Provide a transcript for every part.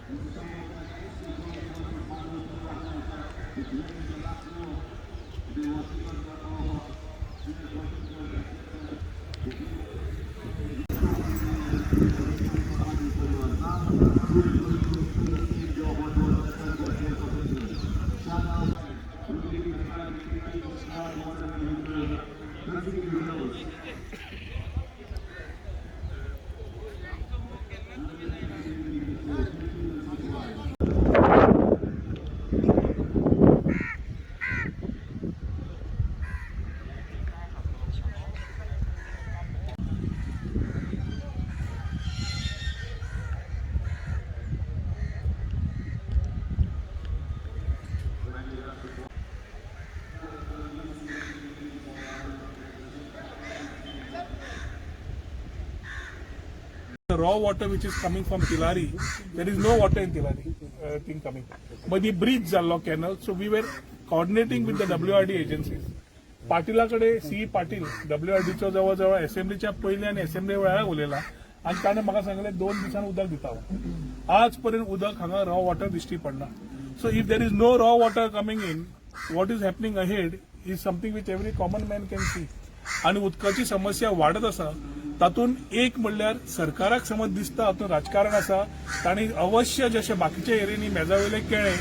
The raw water which is coming from Tilari, there is no water in Tilari thing coming. But the bridge Jallo canal, so we were coordinating with the WRD agencies. पाटीलाकडे C Patil WRDच्या जवळजवळ असेंब्लीच्या पहिले आणि assembly वेळा उलयला आणि ताणें म्हाका सांगलें 2 दिसांनी उदक दिता आजपर्यंत उदक हांगा रॉ वॉटर दिश्टी पडना. So if there is no raw water coming in, what is happening ahead is something which every common man can see. आणि उदकाची समस्या वाढत आसा. तातून एक म्हणल्यार सरकाराक समज दिसता हातून राजकारण आसा, तांणी अवश्य जशे बाकीच्या एरियांनी मेजावेले केळे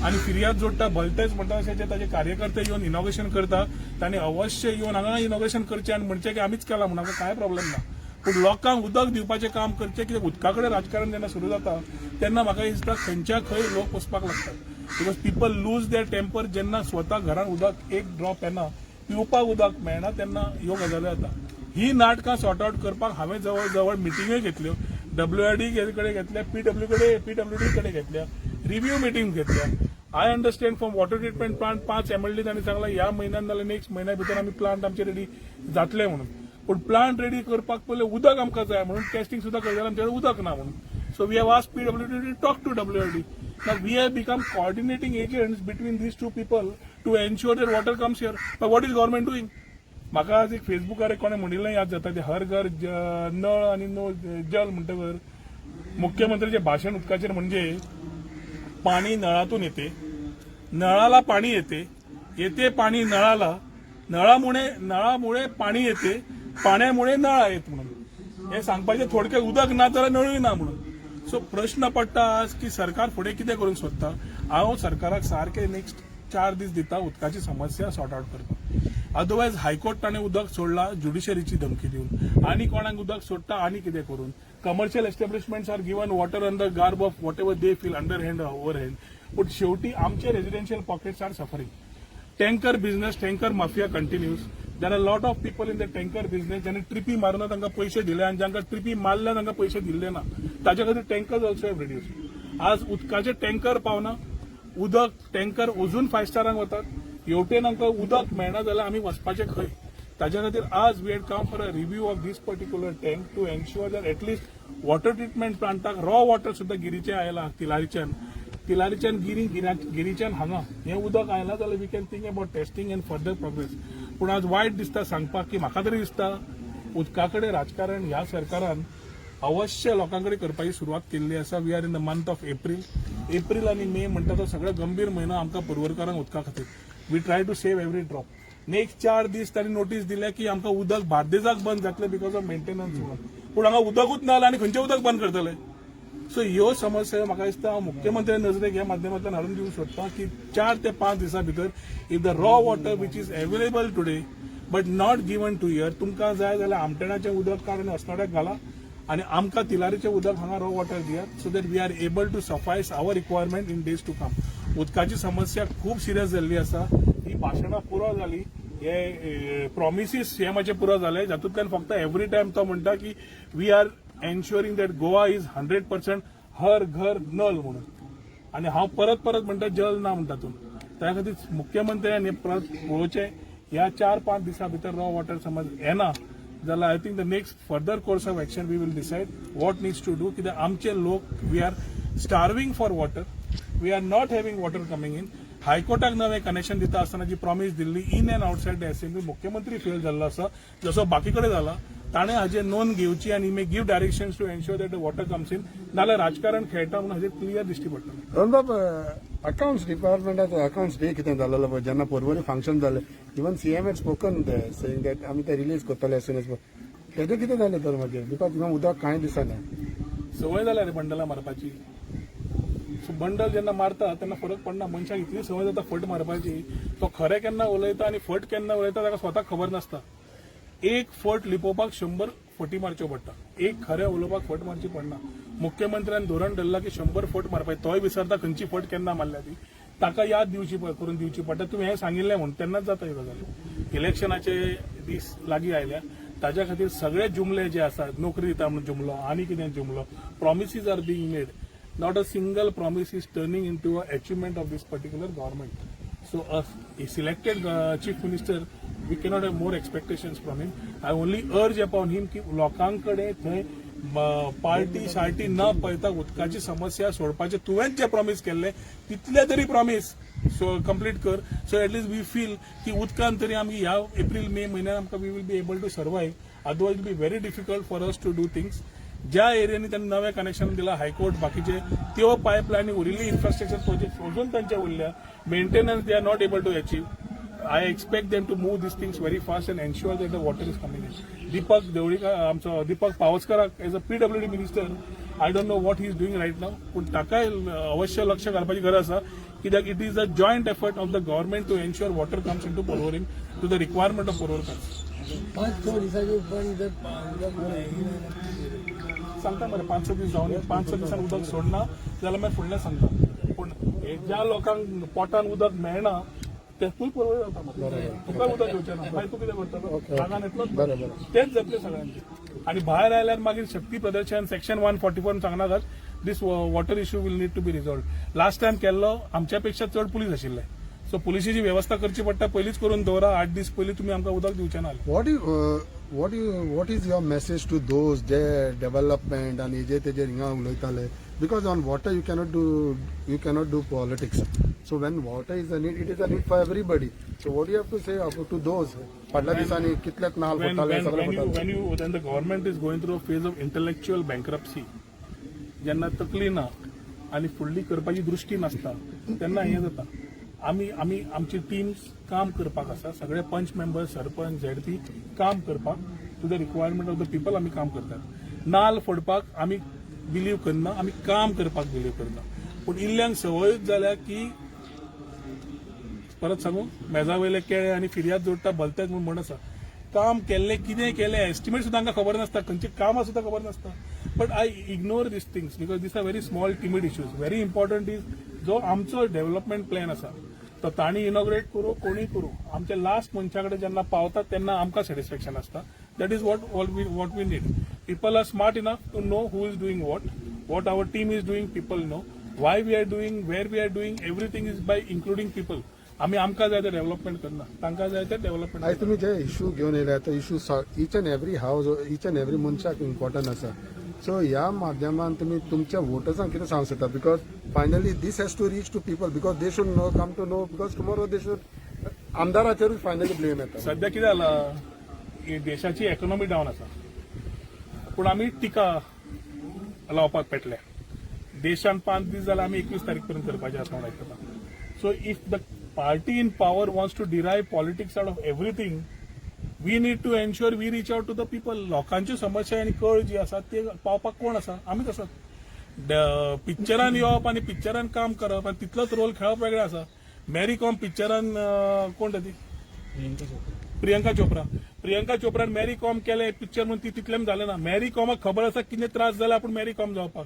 आणि फिर्याद जोडटा भलतेच म्हणटा अशें जे ताजे कार्यकर्ते येवन इनॉग्रेशन करता, तांणी अवश्य येवन हांगा इनॉग्रेशन करचें आनी म्हणचें की आमीच केलां म्हणून हांगा कांय प्रॉब्लेम ना. पूण लोकांक उदक दिवपाचें काम करचें, कित्याक उदका कडेन राजकारण जेन्ना सुरू जाता तेन्ना म्हाका दिसता खंयच्या खंय लोक वचपाक लागतात. Because people lose their temper. जेन्ना स्वता घरान उदक एक ड्रॉप येना, पिवपाक उदक मेळना, तेन्ना ह्यो गजाली जाता. ही नाटकां सॉर्ट आउट करपाक हांवें जवळ जवळ मिटिंगय घेतल्यो. WRD कडेन घेतल्या, PWD कडेन घेतल्या, रिव्ह्यू मिटींग घेतल्या. I understand from water treatment plant 5 MLD तांणी सांगला ह्या म्हयन्यान नाल्यार नेक्स्ट म्हयन्या भितर आमी प्लांट आमचे रेडी जातले म्हणून. पूण प्लांट रेडी करपाक पयलीं उदक आमकां जाय म्हणून टेस्टिंग सुद्दां करताले, आमचे कडेन उदक ना म्हणून. So we have asked PWD to talk to WRD. Now we have become coordinating agents between these two people to ensure that water comes here. But what is government doing? म्हाका आज एक फेसबुकार कोणें म्हणिल्लें याद जाता, ते हर घर नळ आनी जल म्हणटकर मुख्यमंत्र्याचें भाशण उदकाचेर म्हणजे पाणी नळातून येते, नळाला पाणी येते, येते पाणी नळाला, नळामुळे पाणी येते, पाण्यामुळे नळा येत म्हणून. हे सांगपाचें थोडक्यात उदक ना जाल्यार नळूय ना म्हणून. सो प्रश्न पडटा आज की सरकार फुडें कितें करूंक सोदता. हांव सरकाराक सारके नेक्स्ट 4 दीस दिता उदकाची समस्या सॉर्ट आउट करपाक. अदरवायज हायकोर्ट ताणें उदक सोडला ज्युडिशरीची धमकी दिवन, आनी कोणाक उदक सोडटा आनी कितें करून. Commercial establishments are given water on the garb of whatever they feel under hand over hand. पूण शेवटी आमचे residential pockets are suffering. Tanker business, tanker mafia continues. There are lot of people in the tanker business ज्यांनी ट्रिपी मारून तांकां पयशे दिले आनी जांकां ट्रिपी मारल्या तांकां पयशे दिल्ले ना. ताच्या खातीर टँकर्स ऑल्सो हॅव रिड्यूस. आज उदकाचे टँकर पावना, उदक टँकर अजून 5 स्टारांक वतात. हेवटेन आमकां उदक मेळना जाल्यार आमी वचपाचें खंय. ताच्या खातीर आज we had come for a review of this particular tank to ensure that at least water treatment प्लांटाक रॉ वॉटर सुद्दां गिरीचें आयलां. तिलारीच्यान गिरीच्यान हांगा हें उदक आयलां जाल्यार we can think about testing and further progress. पूण आज वायट दिसता सांगपाक की म्हाका तरी दिसता उदका कडेन राजकारण ह्या सरकारान अवश्य लोकांकडे करपाची सुरवात केल्ली आसा. We are in the month of April आनी मे म्हणटा तो सगळो गंभीर म्हयनो आमकां पुरवरकारांक उदका खातीर. We try to save every drop. Next 4 दीस तांणी नोटीस दिल्या की आमकां उदक बार्देजाक बंद जातलें बिकॉज ऑफ मेंटेनन्स म्हणून. पूण हांगा उदकूच ना जाल्यार आनी खंयचें उदक बंद करतले. सो ह्यो समस्या म्हाका दिसता हांव मुख्यमंत्री नजरेक ह्या माध्यमांतल्यान हाडून दिवंक सोदतां की 4 ते 5 दिसां भितर if the raw water which is available today but not given to here, तुमकां जाय जाल्यार आमटेणाचें उदक काडून अस्नोड्याक घाला आनी आमकां तिलारीचें उदक हांगा रॉ वॉटर दियात so that we are able to suffice our requirement in days to come. उदकाची समस्या खूब सिरियस जाल्ली आसा. ही भाशणां पुरो जाली, हे प्रॉमिसीस सीएमाचे पुरो जाले, जातूंतल्यान फक्त एवरी टायम तो म्हणटा की we are ensuring that Goa is 100% Har Ghar Nal म्हणून. आनी हांव परत म्हणटा जल ना म्हणटा तातूंत. त्या खातीर मुख्यमंत्र्यान हें परत पळोवचें. ह्या 4-5 दिसां भितर रॉ वॉटर समज येना जाल्यार I think the next further course of action we will decide what needs to do. कित्याक आमचे लोक we are starving for water, we are not having water coming in. हायकोर्टाक नवें कनेक्शन दिता आसतना जी प्रॉमिस दिल्ली in and outside the assembly मुख्यमंत्री फेल जाल्लो आसा जसो बाकी कडेन जाला. ताणें हाजे नोंद घेवची आनी may give directions to ensure that the water comes in नाल्यार राजकारण खेळटा म्हणून हाजेर क्लियर दिश्टी पडटा. रणबाब अकाउंट्स डिपार्टमेंटाचो अकाउंट्स डे कितें जाल्लो पळय जेन्ना परवरी फंक्शन जालें even CM had spoken saying that आमी ते रिलीज करतले एज सून एज तेजें कितें जालें तर मागीर बिकॉज थिंगा उदक कांय दिसना. संवय जाल्या रे बंडलां मारपाची. सो बंडल जेन्ना मारता तेन्ना फरक पडना. मनशाक इतली संवय जाता फट मारपाची तो खरें केन्ना उलयता आनी फट केन्ना उलयता ताका स्वताक खबर नासता. एक फट लिपोवपाक 100 फटी मारच्यो पडटा. एक खरें उलोवपाक फट मारची पडना. मुख्यमंत्र्यान धोरण धरला की 100 फट मारपाची. तोय विसरता खंयची फट केन्ना मारल्या ती ताका याद दिवची करून दिवची पडटा. तुमी हें सांगिल्लें म्हणून तेन्नाच जाता ह्यो गजाली. इलेक्शनाचे दीस लागीं आयल्या ताज्या खातीर सगळे जुमले जे आसात नोकरी दिता म्हणून जुमलो आनी कितें जुमलो promises are being made. Not a single promise is turning into a achievement of this particular government. So a selected chief minister, we cannot have more expectations from him. I only urge upon him की लोकांकडे थंय party शार्टी न पळयता उदकाची समस्या सोडपाचे तुवें जे promise केल्ले तितले तरी प्रॉमिस सो कंप्लीट कर. सो एटलीस्ट वी फील की उदकान तरी आमी ह्या एप्रील मे म्हयन्यान आमकां we will be able to survive. Otherwise be very difficult for us to do things. ज्या एरियांनी त्यांनी नवे कनेक्शन दिला हायकोर्ट बाकीचे त्यो पायपलायनी उरिल्ली इन्फ्रास्ट्रक्चर प्रोजेक्ट अजून तांचे उरल्या. Maintenance they are not able to achieve. I expect them to move this things very fast and ensure that the water is coming in. Deepak Devlikar आमचो दीपक पावसकराक as a PWD minister I don't know what he is doing right now पूण ताकाय अवश्य लक्ष घालपाची गरज आसा कित्याक it is a joint effort of the government to ensure water comes in to Porvorim to the requirement of पोरवोरकर्स. सांगता मरे 500 दीस जावन 500 दिसान उदक सोडना जाल्यार मागीर फुडलें सांगता. पूण ज्या लोकांक पोटान उदक मेळना तेतूय परवय जाता मरे. तुका उदक घेवचें ना मागीर तूं कितें करतलो रागान येतलो तेच जातलें सगळ्यांचे. आनी भायर आयल्यार मागीर शक्ती प्रदर्शन सेक्शन 144 सांगनाकात this water issue will need to be resolve. Last time केल्लो आमच्या पेक्षा चड पुलीस आशिल्ले. सो पुलिसेची व्यवस्था करची पडटा पयलींच करून दवरा. 8 दीस पयलीं तुमी आमकां उदक दिवचें ना. what is your message to those जे development आणि जे तेजेर हिंगा उलयताले because on water you cannot do politics. So when water is a need, it is a need for everybody. So what do you have to say to those फाटल्या दिसांनी कितलेच नाल पडटाले सगळे पडटाले. when the government is going through a phase of intellectual bankruptcy जेन्ना तकली ना आनी फुडली करपाची दृश्टी नासता तेन्ना हें जाता. आमची टीम्स काम करपाक आसा. सगळे पंच मेंबर्स सरपंच ZP काम करपाक to the requirement of the people आमी काम करतात. नाल फोडपाक आमी बिलीव करना आमी काम करपाक बिलीव करना. पूण इल्ल्यांक संवयूच जाल्या की परत सांगू मेजा वयले केळे आनी फिर्याद जोडटा भलतेच म्हण आसा. काम केल्लें कितें केलें एस्टिमेट सुद्दां तांकां खबर नासता खंयचे कामां सुद्दां खबर नासता. But I ignore this things because this are very small timid issues. Very important is जो आमचो डेव्हलपमेंट प्लॅन आसा तो तांणी इनॉग्रेट करूं कोणी करूं आमच्या लास्ट मनशा कडेन जेन्ना पावता तेन्ना आमकां सॅटिस्फॅक्शन आसता. That is what we need. People are smart enough to know who is doing what our team is doing. People know why we are doing where we are doing everything is by including people. आमकां जाय ते development करना तांकां जाय ते development. आयज तुमी जे इश्यू घेवन येयल्या तो issue each and every house each and every मनशाक इम्पॉर्टंट आसा. सो ह्या माध्यमान तुम्ही तुमच्या वोटर्सांक कितें सांगूंक सोदता because finally this has to reach to people because they should know come to know because tomorrow they should आमदाराचेरूच फायनली ब्लेम येता. सध्या कितें जालां ही देशाची इकॉनॉमी डावन आसा पूण आमी टिका लावपाक पेटले. देशान 5 दीस जाल्यार आमी 21 तारीख पर्यंत करपाचें आसा म्हणून आयकता. So if the party in power wants to derive politics out of everything we need to ensure we reach out to the people. लोकांची समस्या आनी कळ जी आसा ते पावपाक कोण आसा आमीच आसात. पिक्चरान येवप आनी पिक्चरान काम करप आनी तितलोच रोल खेळप वेगळें आसा. मॅरी कॉम पिक्चरान कोण ती प्रियंका चोप्रान मॅरी कॉम केलें पिक्चर म्हणून ती तितलें जालें ना. मॅरी कॉमाक खबर आसा कितें त्रास जाला पूण मॅरी कॉम जावपाक.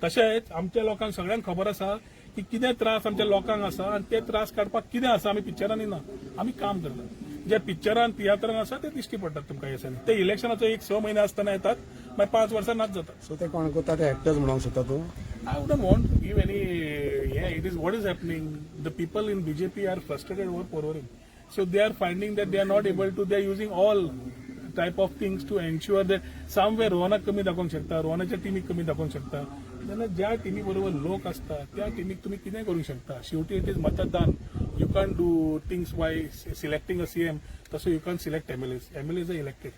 तशेंच आमच्या लोकांक सगळ्यांक खबर आसा की कितें त्रास आमच्या लोकांक आसा आनी ते त्रास काडपाक कितें आसा. आमी पिक्चरांनी ना आमी काम करतात. जे पिक्चरान तियात्रान आसा ते दिश्टी पडटात तुमकां ह्या दिसांनी. ते इलेक्शनाचो 6 म्हयने आसतना येतात मागीर 5 वर्सां नाच जातात. सो ते कोण करता ते एक्टर्स म्हणूंक सोदता तूं. I wouldn't want to give any. Yeah, it is what is happening. The people in BJP are frustrated over Porvorim, so they are finding that they are not able to. They are using all type of things to ensure that somewhere रोहनाक कमी दाखोवंक शकता, रोहनाच्या टीमीक कमी दाखोवंक शकता. जाल्यार ज्या टीमी बरोबर लोक असता त्या टीमीक तुम्ही कितें करूंक शकता. शेवटी इट इज मतदान. You can't do things by selecting a CM. तसो you can't select MLAs. MLAs are elected.